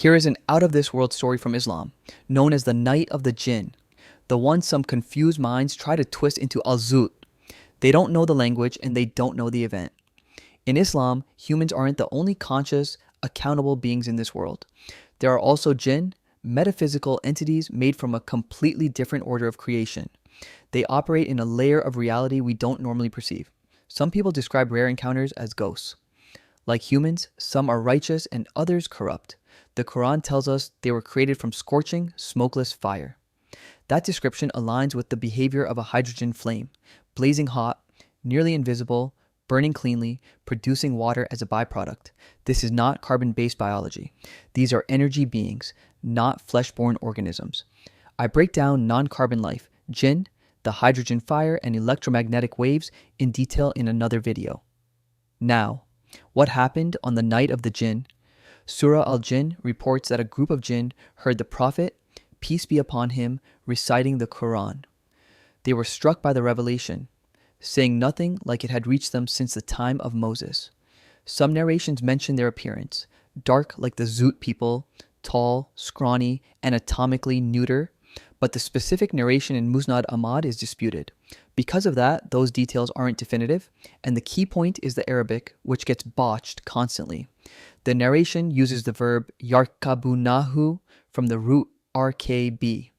Here is an out-of-this-world story from Islam, known as the Night of the Jinn, the one some confused minds try to twist into Al-Zutt. They don't know the language and they don't know the event. In Islam, humans aren't the only conscious, accountable beings in this world. There are also jinn, metaphysical entities made from a completely different order of creation. They operate in a layer of reality we don't normally perceive. Some people describe rare encounters as ghosts. Like humans, some are righteous and others corrupt. The Quran tells us they were created from scorching, smokeless fire. That description aligns with the behavior of a hydrogen flame, blazing hot, nearly invisible, burning cleanly, producing water as a byproduct. This is not carbon-based biology. These are energy beings, not flesh-borne organisms. I break down non-carbon life, jinn, the hydrogen fire, and electromagnetic waves in detail in another video. Now, what happened on the night of the jinn? Surah Al-Jinn reports that a group of jinn heard the Prophet, peace be upon him, reciting the Quran. They were struck by the revelation, saying nothing like it had reached them since the time of Moses. Some narrations mention their appearance, dark like the Zutt people, tall, scrawny, anatomically neuter, but the specific narration in Musnad Ahmad is disputed. Because of that, those details aren't definitive, and the key point is the Arabic, which gets botched constantly. The narration uses the verb yarkabūnahu from the root rkb.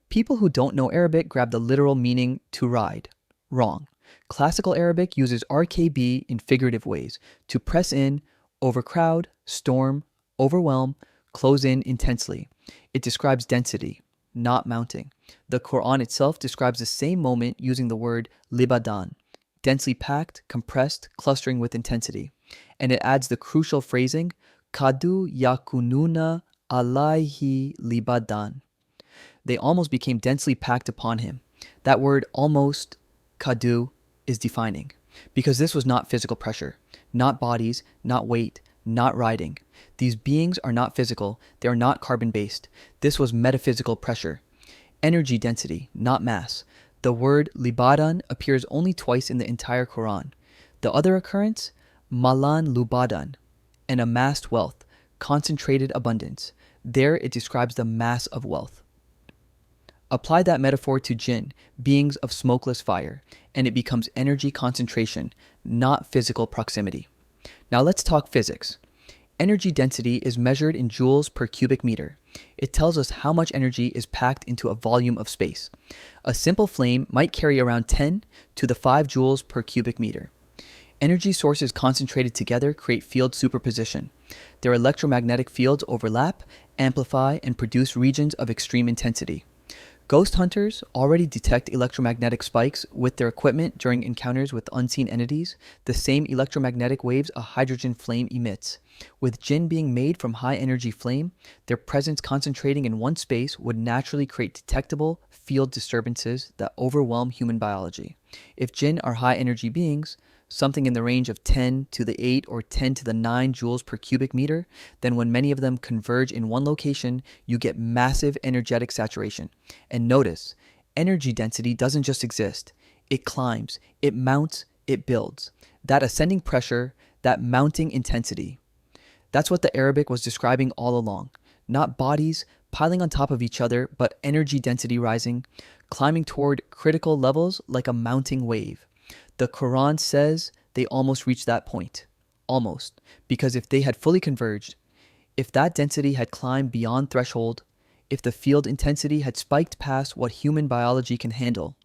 People who don't know Arabic grab the literal meaning to ride. Wrong. Classical Arabic uses rkb in figurative ways, to press in, overcrowd, storm, overwhelm, close in intensely. It describes density, not mounting. The Quran itself describes the same moment using the word Libadan, densely packed, compressed, clustering with intensity. And it adds the crucial phrasing, kādū yakununa alayhi Libadan. They almost became densely packed upon him. That word almost, kādū, is defining. Because this was not physical pressure, not bodies, not weight, not riding. These beings are not physical, they are not carbon-based. This was metaphysical pressure. Energy density, not mass. The word Libadan appears only twice in the entire Quran. The other occurrence, malan lubadan, and amassed wealth, concentrated abundance. There it describes the mass of wealth. Apply that metaphor to jinn, beings of smokeless fire, and it becomes energy concentration, not physical proximity. Now let's talk physics. Energy density is measured in joules per cubic meter. It tells us how much energy is packed into a volume of space. A simple flame might carry around 10 to the 5 joules per cubic meter. Energy sources concentrated together create field superposition. Their electromagnetic fields overlap, amplify, and produce regions of extreme intensity. Ghost hunters already detect electromagnetic spikes with their equipment during encounters with unseen entities, the same electromagnetic waves a hydrogen flame emits. With jinn being made from high-energy flame, their presence concentrating in one space would naturally create detectable field disturbances that overwhelm human biology. If jinn are high-energy beings, something in the range of 10 to the 8 or 10 to the 9 joules per cubic meter, then when many of them converge in one location, you get massive energetic saturation. And notice, energy density doesn't just exist. It climbs, it mounts, it builds. That ascending pressure, that mounting intensity. That's what the Arabic was describing all along. Not bodies piling on top of each other, but energy density rising, climbing toward critical levels like a mounting wave. The Quran says they almost reached that point. Almost. Because if they had fully converged, if that density had climbed beyond threshold, if the field intensity had spiked past what human biology can handle,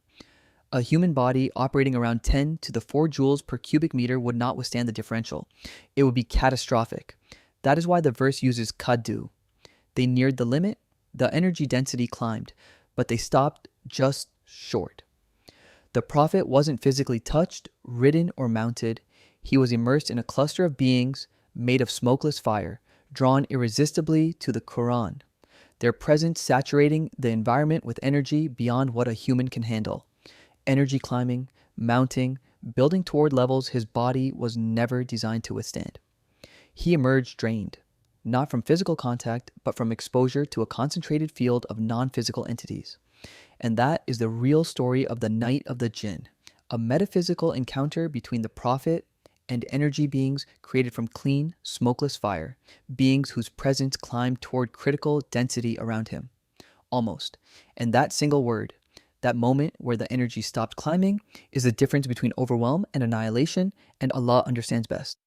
a human body operating around 10 to the 4 joules per cubic meter would not withstand the differential. It would be catastrophic. That is why the verse uses kādū. They neared the limit, the energy density climbed, but they stopped just short. The Prophet wasn't physically touched, ridden, or mounted. He was immersed in a cluster of beings made of smokeless fire, drawn irresistibly to the Quran, their presence saturating the environment with energy beyond what a human can handle. Energy climbing, mounting, building toward levels his body was never designed to withstand. He emerged drained, not from physical contact, but from exposure to a concentrated field of non-physical entities. And that is the real story of the Night of the Jinn, a metaphysical encounter between the Prophet and energy beings created from clean, smokeless fire, beings whose presence climbed toward critical density around him. Almost. And that single word, that moment where the energy stopped climbing, is the difference between overwhelm and annihilation, and Allah understands best.